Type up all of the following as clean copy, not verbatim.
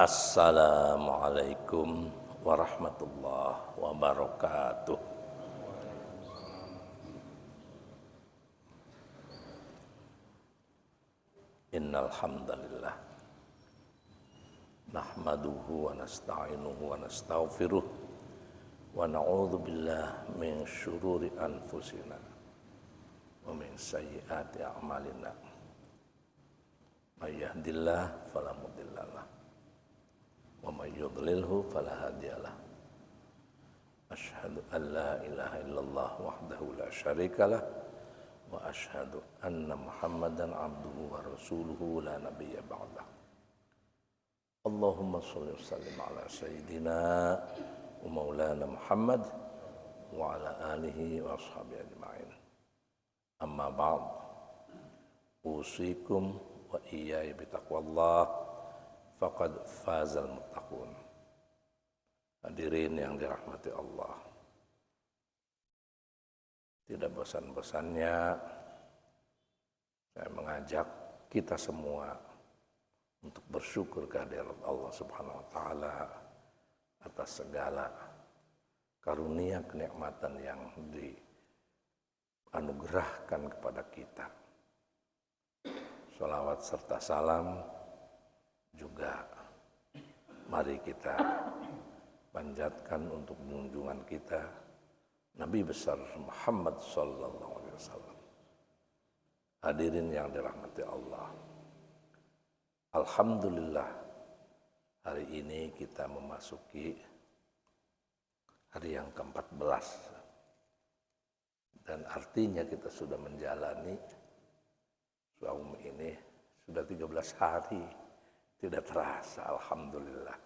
Assalamualaikum warahmatullahi wabarakatuh. Innal hamdalillah nahmaduhu wa nasta'inuhu wa nastaghfiruh wa na'udzu billahi min syururi anfusina wa min sayyiati a'malina. May yahdihillahu fala mudhillalah wa may yudlilhu fala hadiyalah. Asyhadu an la ilaha illallah wahdahu la syarikalah wa asyhadu anna Muhammadan abduhu wa rasuluhu la nabiyya ba'dah. Allahumma shalli wa sallim ala sayyidina wa maulana Muhammad wa ala alihi wa ashabihi ajma'in. Amma ba'd. Usikum wa iyaya bitaqwallah faqad fazal muttaqun. Hadirin yang dirahmati Allah, tidak bosan-bosannya saya mengajak kita semua untuk bersyukur kehadirat Allah Subhanahu wa taala atas segala karunia kenikmatan yang dianugerahkan kepada kita. Shalawat serta salam juga mari kita panjatkan untuk junjungan kita Nabi besar Muhammad sallallahu alaihi wasallam. Hadirin yang dirahmati Allah, alhamdulillah hari ini kita memasuki hari yang ke-14 dan artinya kita sudah menjalani saum ini sudah 13 hari. Tidak terasa, alhamdulillah.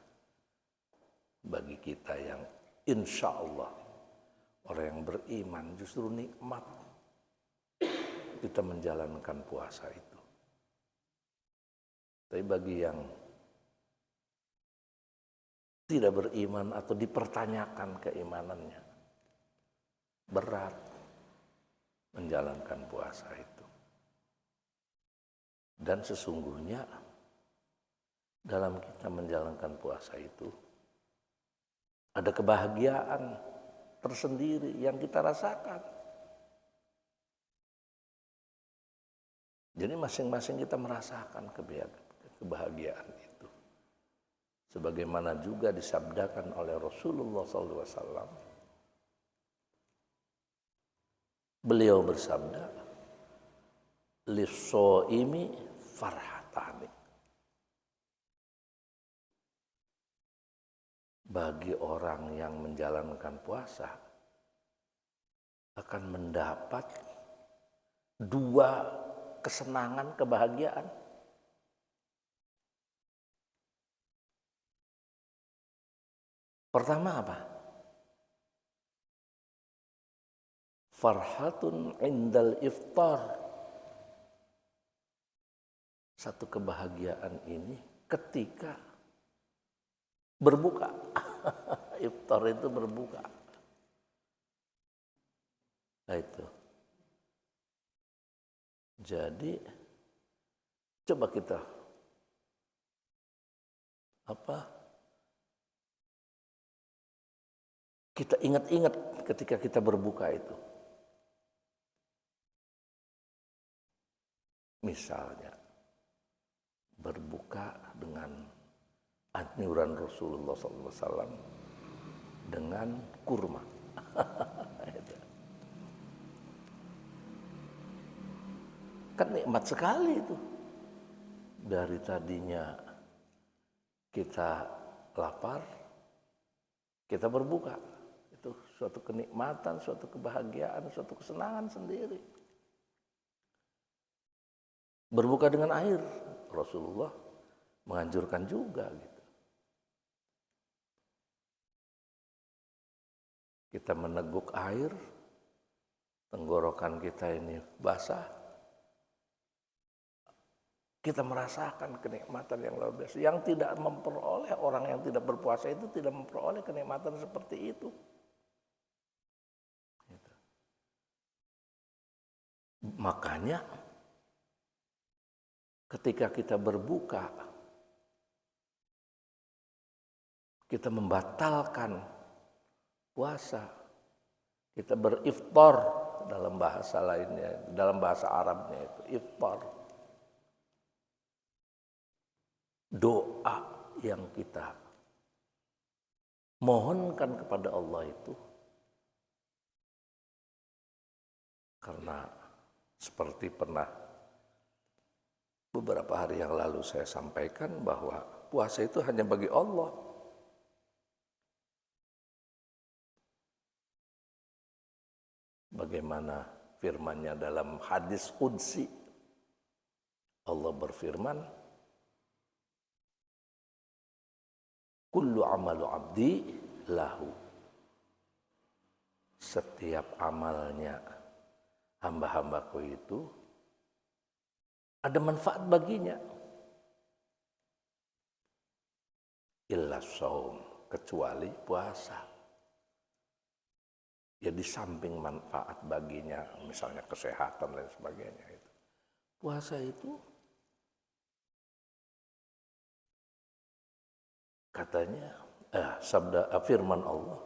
Bagi kita yang insya Allah orang yang beriman justru nikmat kita menjalankan puasa itu. Tapi bagi yang tidak beriman atau dipertanyakan keimanannya, berat menjalankan puasa itu. Dan sesungguhnya dalam kita menjalankan puasa itu ada kebahagiaan tersendiri yang kita rasakan. Jadi masing-masing kita merasakan kebahagiaan itu. Sebagaimana juga disabdakan oleh Rasulullah SAW. Beliau bersabda, "Lis-shaimi farhatani." Bagi orang yang menjalankan puasa akan mendapat dua kesenangan, kebahagiaan. Pertama apa? Farhatun indal iftar. Satu kebahagiaan ini ketika berbuka. Iftar itu berbuka. Nah itu. Jadi coba kita kita ingat-ingat ketika kita berbuka itu. Misalnya berbuka dengan anjuran Rasulullah SAW dengan kurma. Kan nikmat sekali itu. Dari tadinya kita lapar, kita berbuka. Itu suatu kenikmatan, suatu kebahagiaan, suatu kesenangan sendiri. Berbuka dengan air, Rasulullah menganjurkan juga gitu. Kita meneguk air, tenggorokan kita ini basah. Kita merasakan kenikmatan yang luar biasa. Yang tidak memperoleh, orang yang tidak berpuasa itu tidak memperoleh kenikmatan seperti itu. Gitu. Makanya ketika kita berbuka, kita membatalkan puasa, kita beriftar dalam bahasa lainnya, dalam bahasa Arabnya itu iftar. Doa yang kita mohonkan kepada Allah itu karena seperti pernah beberapa hari yang lalu saya sampaikan bahwa puasa itu hanya bagi Allah. Bagaimana firman-Nya dalam hadis qudsi. Allah berfirman, kullu amalu abdi lahu. Setiap amalnya hamba-hambaku itu ada manfaat baginya. Illa shaum, kecuali puasa. Ya di samping manfaat baginya, misalnya kesehatan dan sebagainya itu. Puasa itu katanya sabda firman Allah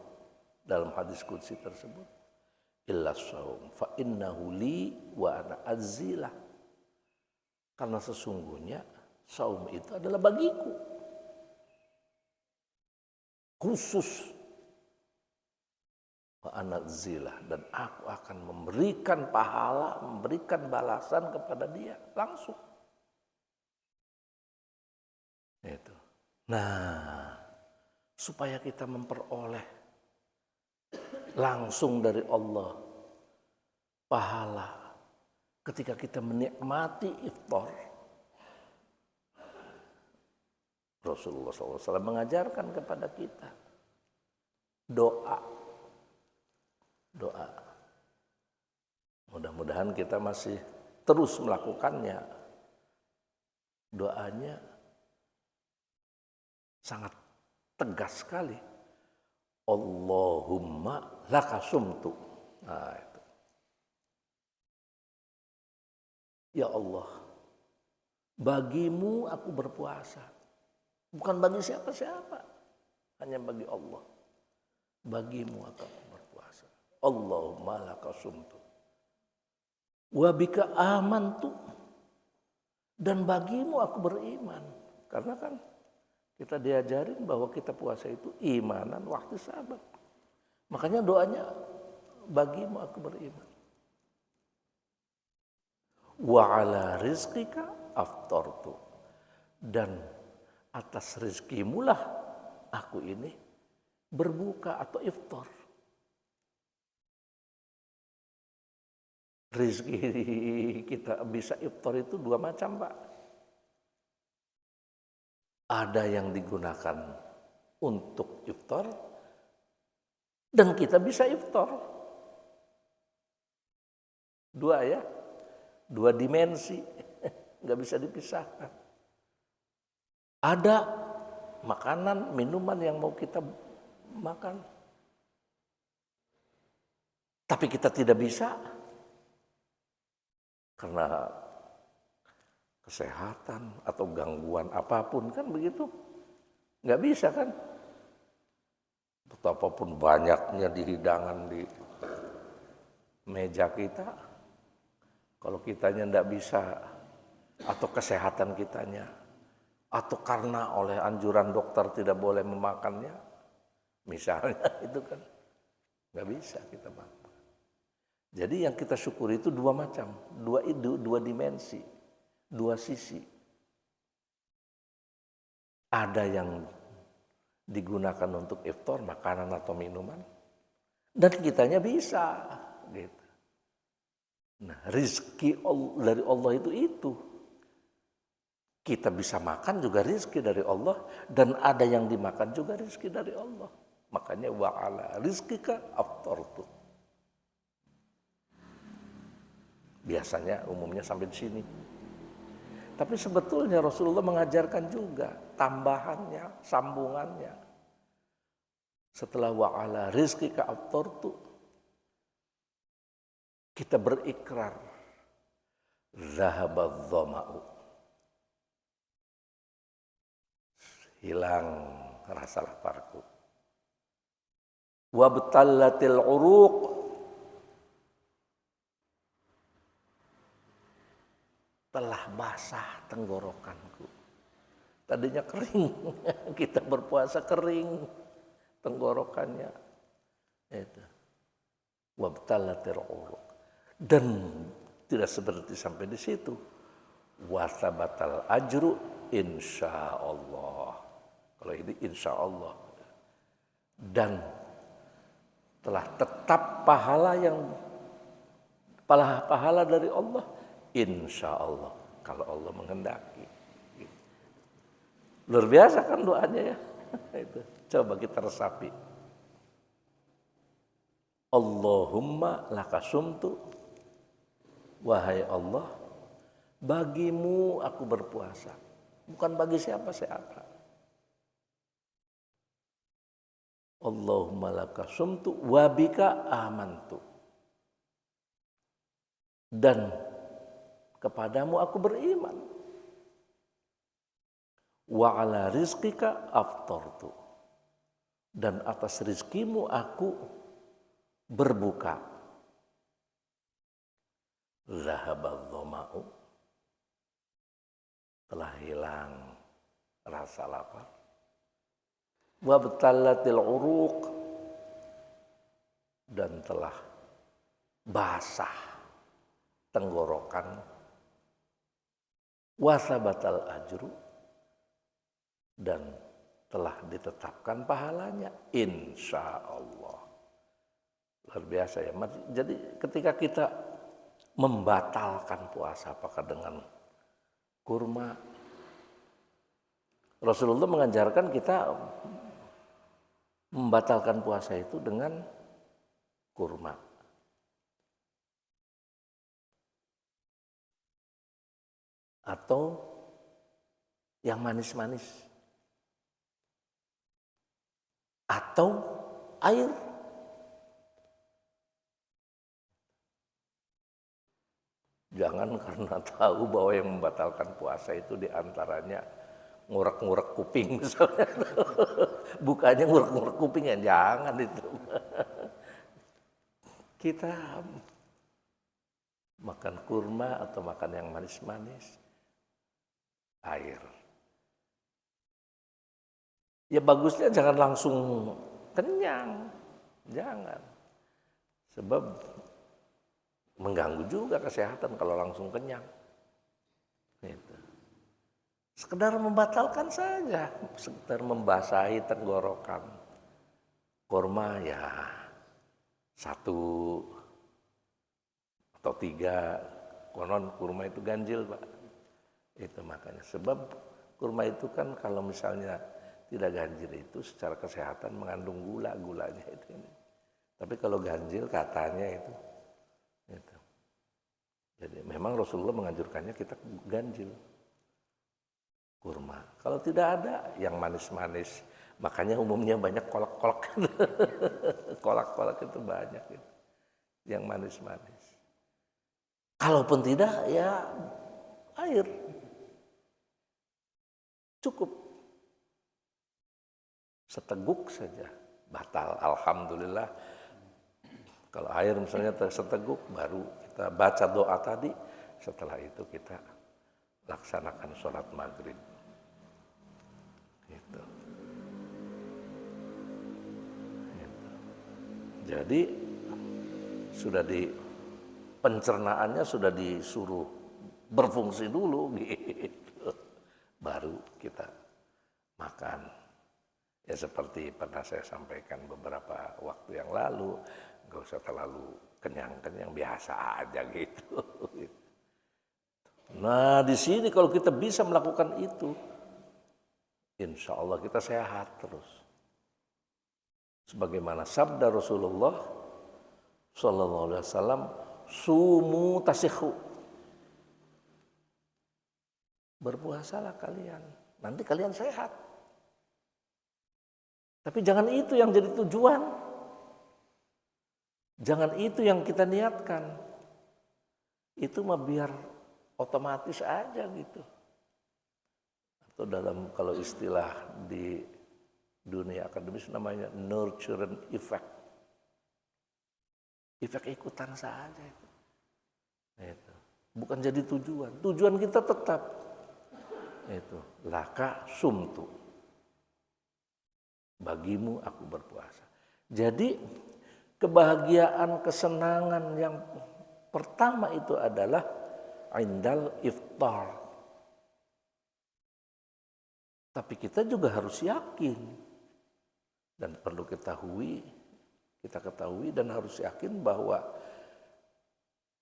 dalam hadis qudsi tersebut, illa shaum fa innahu li wa ana azzilah. Karena sesungguhnya saum itu adalah bagiku. Khusus wa ana azzilah, dan aku akan memberikan pahala, memberikan balasan kepada dia langsung. Itu. Nah, supaya kita memperoleh langsung dari Allah pahala ketika kita menikmati iftar, Rasulullah SAW mengajarkan kepada kita doa. Mudah-mudahan kita masih terus melakukannya. Doanya sangat tegas sekali. Allahumma laka sumtu. Nah, itu. Ya Allah, bagimu aku berpuasa. Bukan bagi siapa-siapa, hanya bagi Allah. Bagimu aku berpuasa. Allahumma laka sumtu. Wa bika amantu. Dan bagimu aku beriman. Karena kan kita diajarin bahwa kita puasa itu imanan waktu sabat. Makanya doanya bagimu aku beriman. Wa ala rizqika aftartu. Dan atas rizkimulah aku ini berbuka atau iftar. Rizki kita bisa iftar itu dua macam, Pak. Ada yang digunakan untuk iftar dan kita bisa iftar. Dua ya, dua dimensi, nggak bisa dipisahkan. Ada makanan, minuman yang mau kita makan, tapi kita tidak bisa karena kesehatan atau gangguan apapun, kan begitu, nggak bisa kan. Betapapun banyaknya di hidangan di meja kita, kalau kitanya nggak bisa atau kesehatan kitanya, atau karena oleh anjuran dokter tidak boleh memakannya, misalnya itu kan nggak bisa kita makan. Jadi yang kita syukuri itu dua macam, dua dimensi, dua sisi. Ada yang digunakan untuk iftar, makanan atau minuman, dan kitanya bisa, gitu. Nah, rizki dari Allah itu. Kita bisa makan juga rizki dari Allah, dan ada yang dimakan juga rizki dari Allah. Makanya wa ala rizqika aftartu. Biasanya umumnya sampai di sini. Tapi sebetulnya Rasulullah mengajarkan juga tambahannya, sambungannya. Setelah wa ala rizqika aftartu, kita berikrar zahabadz dhama'u. Hilang rasa laparku. Wabtallatil uruq, telah basah tenggorokanku. Tadinya kering, kita berpuasa kering tenggorokannya. Itu. Wabtallatil uruq. Dan tidak seperti sampai di situ. Wasabatal ajru insyaallah. Kalau ini insyaallah. Dan telah tetap pahala dari Allah insyaallah kalau Allah menghendaki. Luar biasa kan doanya ya. Itu. Coba kita resapi. Allahumma lakasumtu, wahai Allah, bagimu aku berpuasa, bukan bagi siapa-siapa. Allahumma lakasumtu wabika amantu, dan kepadamu aku beriman. Wa ala rizqika aftartu, dan atas rizkimu aku berbuka. Zahabal dhama'u, telah hilang rasa lapar. Wabtallatil uruq, dan telah basah tenggorokan. Wasabatal ajru, dan telah ditetapkan pahalanya insyaallah. Luar biasa ya. Jadi ketika kita membatalkan puasa, apakah dengan kurma, Rasulullah mengajarkan kita membatalkan puasa itu dengan kurma. Atau yang manis-manis. Atau air. Jangan karena tahu bahwa yang membatalkan puasa itu diantaranya ngurek-ngurek kuping misalnya. Bukannya ngurek-ngurek kuping ya, jangan itu. Kita makan kurma atau makan yang manis-manis, air. Ya bagusnya jangan langsung kenyang, jangan. Sebab mengganggu juga kesehatan kalau langsung kenyang. Gitu. Sekedar membatalkan saja, sekedar membasahi tenggorokan. Kurma ya 1 atau 3, konon kurma itu ganjil Pak. Itu makanya, sebab kurma itu kan kalau misalnya tidak ganjil itu secara kesehatan mengandung gulanya itu. Tapi kalau ganjil katanya itu. Jadi memang Rasulullah menganjurkannya kita ganjil kurma. Kalau tidak ada yang manis-manis, makanya umumnya banyak kolak-kolak. Kolak-kolak itu banyak gitu. Yang manis-manis. Kalaupun tidak ya air. Cukup. Seteguk saja batal, alhamdulillah. Kalau air misalnya seteguk, baru kita baca doa tadi, setelah itu kita laksanakan sholat maghrib. Gitu. Gitu. Jadi sudah pencernaannya sudah disuruh berfungsi dulu, gitu. Baru kita makan. Ya seperti pernah saya sampaikan beberapa waktu yang lalu, nggak usah terlalu kenyang-kenyang, biasa aja gitu. Nah di sini kalau kita bisa melakukan itu, insya Allah kita sehat terus. Sebagaimana sabda Rasulullah Sallallahu Alaihi Wasallam, sumu tasihhu, berpuasalah kalian, nanti kalian sehat. Tapi jangan itu yang jadi tujuan. Jangan itu yang kita niatkan. Itu mah biar otomatis aja gitu. Atau dalam kalau istilah di Dunia akademis namanya nurturing effect. Efek ikutan saja itu. Itu. Bukan jadi tujuan. Tujuan kita tetap itu laka sumtu. Bagimu aku berpuasa. Jadi kebahagiaan, kesenangan yang pertama itu adalah indal iftar. Tapi kita juga harus yakin dan perlu kita ketahui dan harus yakin bahwa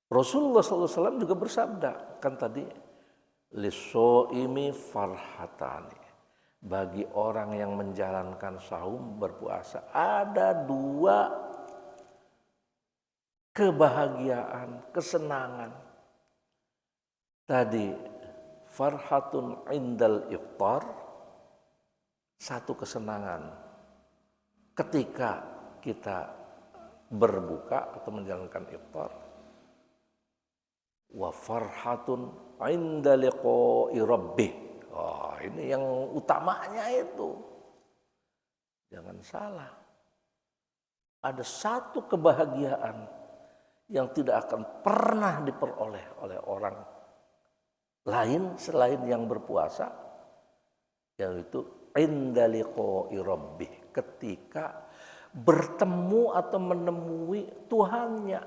Rasulullah SAW juga bersabda, kan tadi, lisoimi farhatani, bagi orang yang menjalankan saum berpuasa ada 2 kebahagiaan, kesenangan. Tadi farhatun indal iftar, 1 kesenangan ketika kita berbuka atau menjalankan iftar. Wa farhatun inda liqa'i rabbih. Ini yang utamanya itu. Jangan salah. Ada 1 kebahagiaan yang tidak akan pernah diperoleh oleh orang lain selain yang berpuasa, yaitu inda liqa'i rabbih, ketika bertemu atau menemui Tuhannya.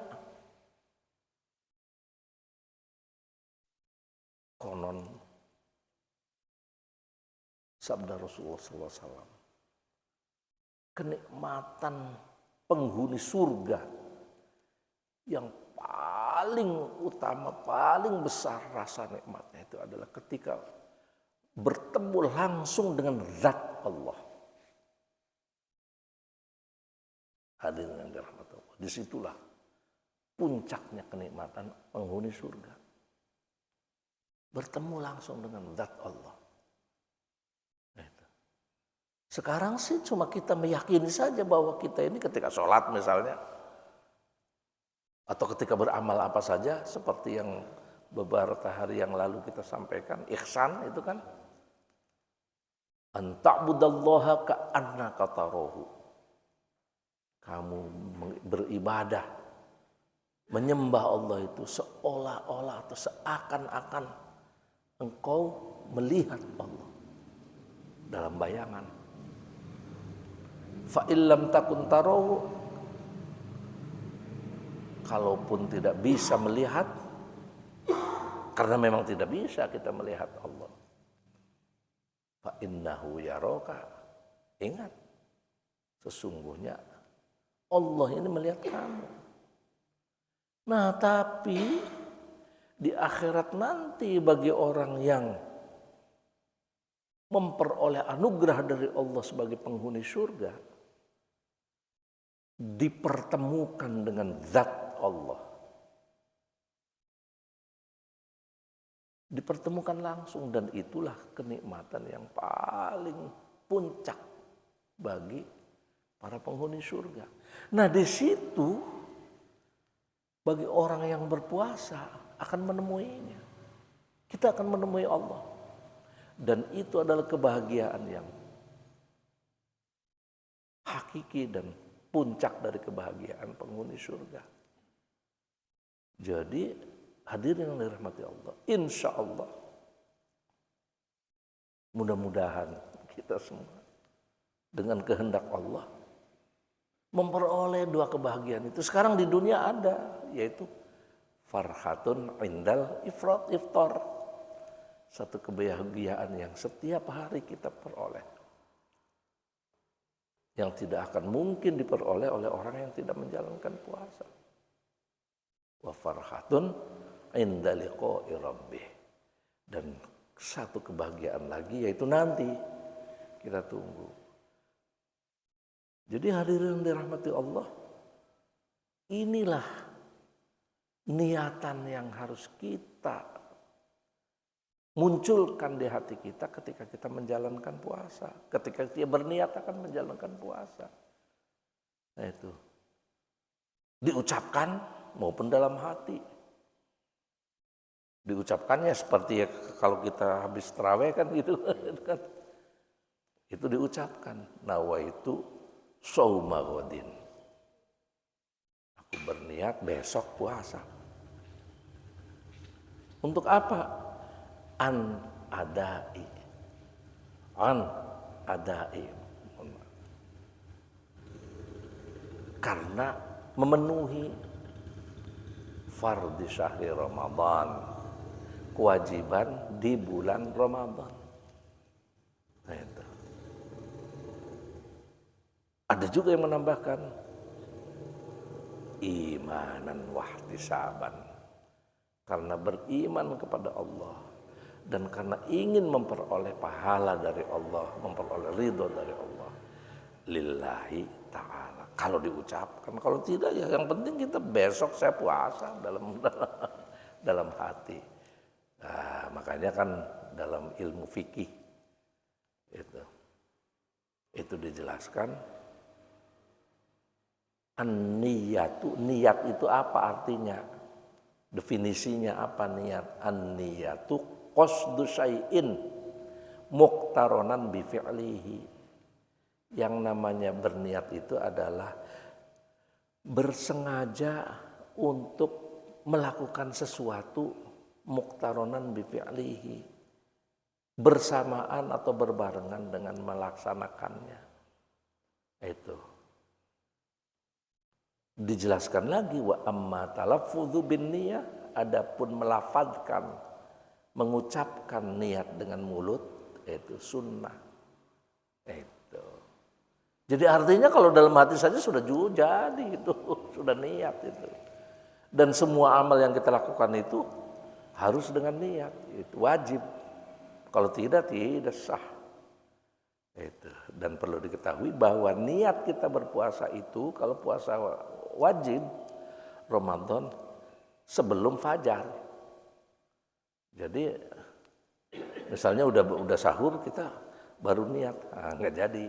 Konon sabda Rasulullah SAW, kenikmatan penghuni surga yang paling utama, paling besar rasa nikmatnya itu adalah ketika bertemu langsung dengan zat Allah. Hadirin yang dirahmati Allah. Disitulah puncaknya kenikmatan penghuni surga. Bertemu langsung dengan zat Allah. Sekarang sih cuma kita meyakini saja bahwa kita ini ketika sholat misalnya, atau ketika beramal apa saja, seperti yang beberapa hari yang lalu kita sampaikan, ihsan itu kan, an ta'budallaha ka'annaka tarahu. Kamu beribadah, menyembah Allah itu seolah-olah atau seakan-akan engkau melihat Allah dalam bayangan. Fa illam takun tarahu, kalaupun tidak bisa melihat, karena memang tidak bisa kita melihat Allah, fa innahu yaraka, ingat, sesungguhnya Allah ini melihat kamu. Nah, tapi di akhirat nanti bagi orang yang memperoleh anugerah dari Allah sebagai penghuni surga, dipertemukan dengan zat Allah. Dipertemukan langsung, dan itulah kenikmatan yang paling puncak bagi para penghuni surga. Nah, di situ bagi orang yang berpuasa akan menemuinya. Kita akan menemui Allah. Dan itu adalah kebahagiaan yang hakiki dan puncak dari kebahagiaan penghuni surga. Jadi hadirin yang dirahmati Allah, insya Allah mudah-mudahan kita semua dengan kehendak Allah memperoleh 2 kebahagiaan itu. Sekarang di dunia ada, yaitu farhatun indal iftar, 1 kebahagiaan yang setiap hari kita peroleh, yang tidak akan mungkin diperoleh oleh orang yang tidak menjalankan puasa. Wa farhatun inda liqa'i rabbih, dan 1 kebahagiaan lagi yaitu nanti kita tunggu. Jadi hadirin dirahmati Allah, inilah niatan yang harus kita munculkan di hati kita ketika kita menjalankan puasa, ketika kita berniat akan menjalankan puasa. Nah, itu diucapkan maupun dalam hati. Diucapkannya seperti ya kalau kita habis tarawih kan gitu kan. Itu diucapkan, nawaitu shauma ghadin. Aku berniat besok puasa. Untuk apa? An adai. An adai. Karena memenuhi fardhi syahri Ramadan, kewajiban di bulan Ramadan. Nah, itu. Ada juga yang menambahkan imanan wahtisaban, karena beriman kepada Allah dan karena ingin memperoleh pahala dari Allah, memperoleh ridho dari Allah, lillahi ta'ala. Kalau diucapkan, kalau tidak ya yang penting kita besok saya puasa dalam hati. Nah, makanya kan dalam ilmu fikih itu dijelaskan an-niyatu, niat itu apa artinya? Definisinya apa niat? An-niyatu qasdu syai'in muqtaronan bi fi'lihi. Yang namanya berniat itu adalah bersengaja untuk melakukan sesuatu muqtaronan bi fi'lihi, bersamaan atau berbarengan dengan melaksanakannya. Itu dijelaskan lagi, wa amma talaffudzu bin niyah, adapun melafadzkan, mengucapkan niat dengan mulut, itu sunnah. Itu. Jadi artinya kalau dalam hati saja sudah jadi itu, sudah niat itu. Dan semua amal yang kita lakukan itu harus dengan niat, itu wajib. Kalau tidak sah. Itu. Dan perlu diketahui bahwa niat kita berpuasa itu, kalau puasa wajib Ramadan sebelum fajar. Jadi misalnya udah sahur kita baru niat, nggak jadi.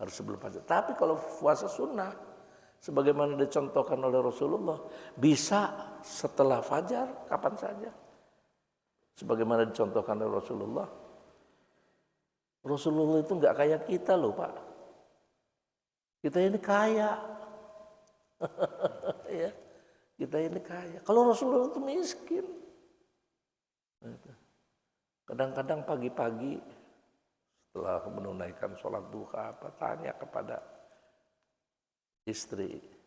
Harus sebelum fajar. Tapi kalau puasa sunnah, sebagaimana dicontohkan oleh Rasulullah, bisa setelah fajar kapan saja. Sebagaimana dicontohkan oleh Rasulullah. Rasulullah itu nggak kayak kita loh Pak. Kita ini kaya. Ya, kita ini kaya. Kalau Rasulullah itu miskin. Kadang-kadang pagi-pagi setelah menunaikan sholat duha, tanya kepada istrinya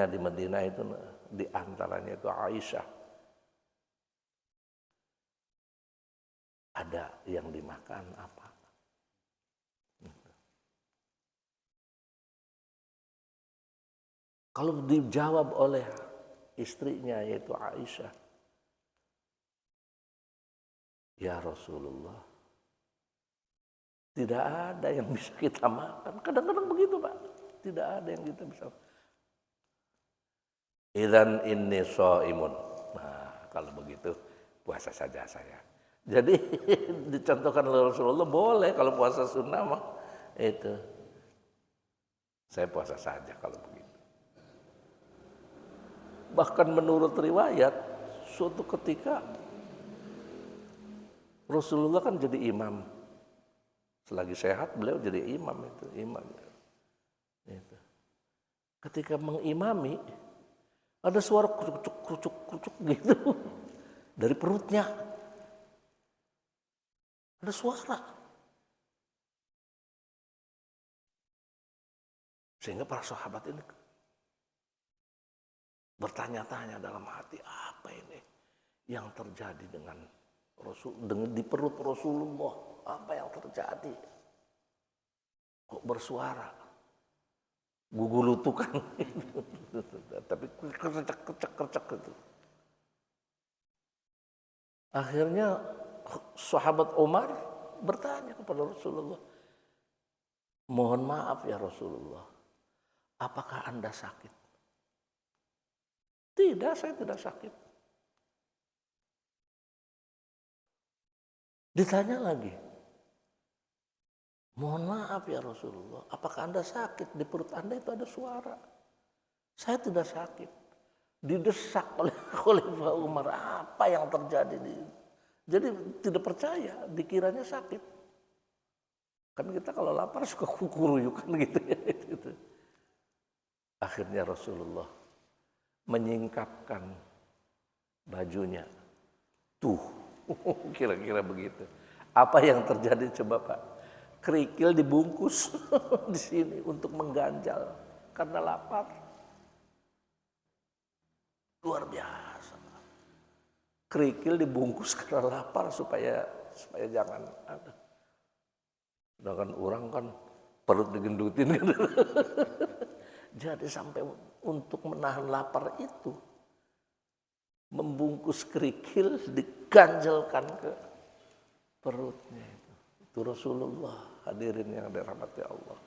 di Madinah itu, di antaranya itu Aisyah, ada yang dimakan apa? Kalau dijawab oleh istrinya yaitu Aisyah, ya Rasulullah, tidak ada yang bisa kita makan. Kadang-kadang begitu Pak, tidak ada yang kita bisa. Idzan inni shaimun. Nah, kalau begitu puasa saja saya. Jadi dicontohkan oleh Rasulullah, boleh kalau puasa sunnah mah itu. Saya puasa saja kalau begitu. Bahkan menurut riwayat, suatu ketika Rasulullah kan jadi imam. Selagi sehat beliau jadi imam itu. Ketika mengimami, ada suara kerucuk gitu dari perutnya. Ada suara. Sehingga para sahabat ini bertanya-tanya dalam hati, apa ini yang terjadi dengan di perut Rasulullah, apa yang terjadi? Kok bersuara? Gugulutukan, tapi kercek itu. Akhirnya sahabat Umar bertanya kepada Rasulullah, mohon maaf ya Rasulullah, apakah Anda sakit? Tidak, saya tidak sakit. Ditanya lagi, mohon maaf ya Rasulullah, apakah Anda sakit? Di perut Anda itu ada suara. Saya tidak sakit. Didesak oleh Khalifah Umar, apa yang terjadi? Jadi tidak percaya, dikiranya sakit. Kan kita kalau lapar suka kukuruyukan gitu ya. Gitu. Akhirnya Rasulullah menyingkapkan bajunya. Tuh, kira-kira begitu. Apa yang terjadi coba Pak? Kerikil dibungkus di sini untuk mengganjal karena lapar. Luar biasa. Kerikil dibungkus karena lapar supaya jangan ada. Sedangkan orang kan perut digendutin gitu. Jadi sampai untuk menahan lapar itu membungkus kerikil diganjalkan ke perutnya itu. Itu Rasulullah, hadirin yang dirahmati Allah.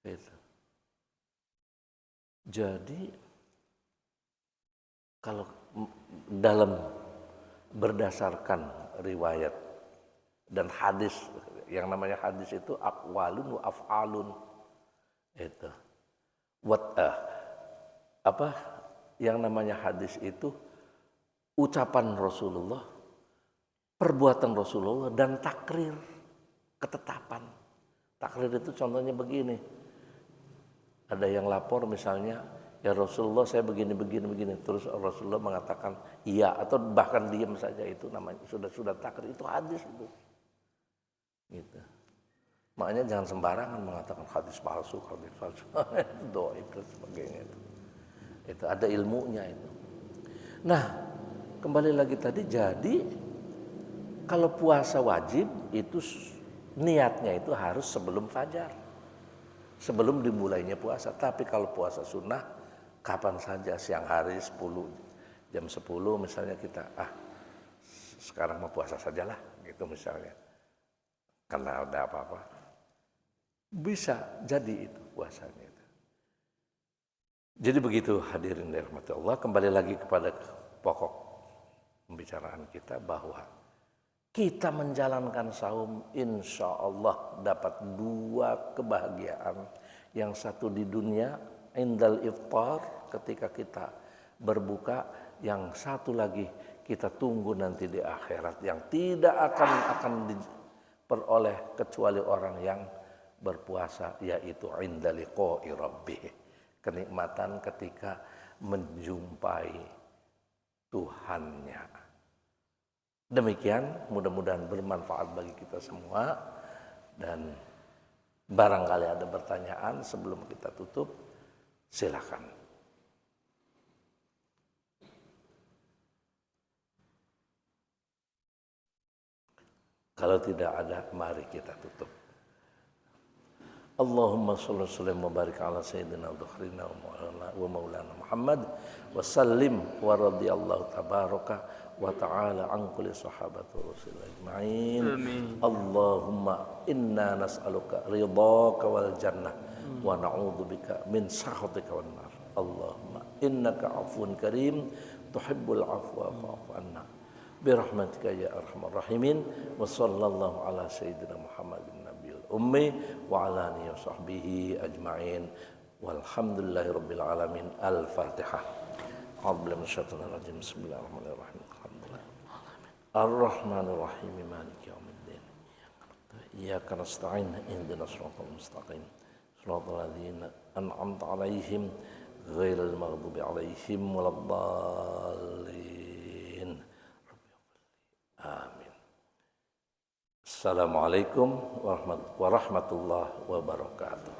Itu. Jadi kalau dalam berdasarkan riwayat dan hadis, yang namanya hadis itu aqwalun wa af'alun. Itu. Yang namanya hadis itu ucapan Rasulullah, perbuatan Rasulullah dan takrir, ketetapan. Takrir itu contohnya begini. Ada yang lapor misalnya, ya Rasulullah saya begini. Terus Rasulullah mengatakan iya atau bahkan diam saja, itu namanya sudah takrir, itu hadis itu. Gitu. Makanya jangan sembarangan mengatakan hadis palsu. Itu doib dan sebagainya itu. Itu ada ilmunya itu. Nah, kembali lagi tadi, jadi kalau puasa wajib itu niatnya itu harus sebelum fajar. Sebelum dimulainya puasa. Tapi kalau puasa sunnah kapan saja, siang hari 10, jam 10 misalnya kita sekarang mau puasa sajalah gitu misalnya. Karena ada apa-apa. Bisa jadi itu puasanya itu. Jadi begitu hadirin dirahmati Allah, kembali lagi kepada pokok pembicaraan kita bahwa kita menjalankan saum insya Allah dapat 2 kebahagiaan. Yang satu di dunia indal iftar ketika kita berbuka, yang satu lagi kita tunggu nanti di akhirat yang tidak akan diperoleh kecuali orang yang berpuasa, yaitu inda liqa'i rabbih, kenikmatan ketika menjumpai Tuhannya. Demikian, mudah-mudahan bermanfaat bagi kita semua. Dan barangkali ada pertanyaan sebelum kita tutup, silakan. Kalau tidak ada, mari kita tutup. Allahumma shalli wa sallim wa barik ala sayyidina Dhuhrina wa maulana Muhammad wa sallim wa radiyallahu tabaraka wa ta'ala an kulli sahabati rasulillah ajma'in. Allahumma inna nas'aluka ridhaka wal jannah wa na'udzubika min sakhatika wan nar. Allahumma innaka 'afuwun karim tuhibbul 'afwa fa'fu anna birahmatika ya arhamar rahimin. Wa sallallahu ala sayyidina Muhammadin ummi wa ala alihi wa sahbihi ajma'in walhamdulillahi rabbil alamin. Al-Fatihah. A'udzu billahi minasyaitonir rajim. Bismillahirrahmanirrahim. Alhamdulillah Ar-Rahmanir Rahim Maliki yaumiddin. Iyyaka nasta'in ihdinas siratal mustaqim siratal ladzina an'amta 'alaihim ghairil maghdubi 'alaihim waladdallin. Amin. Assalamualaikum warahmatullahi wabarakatuh.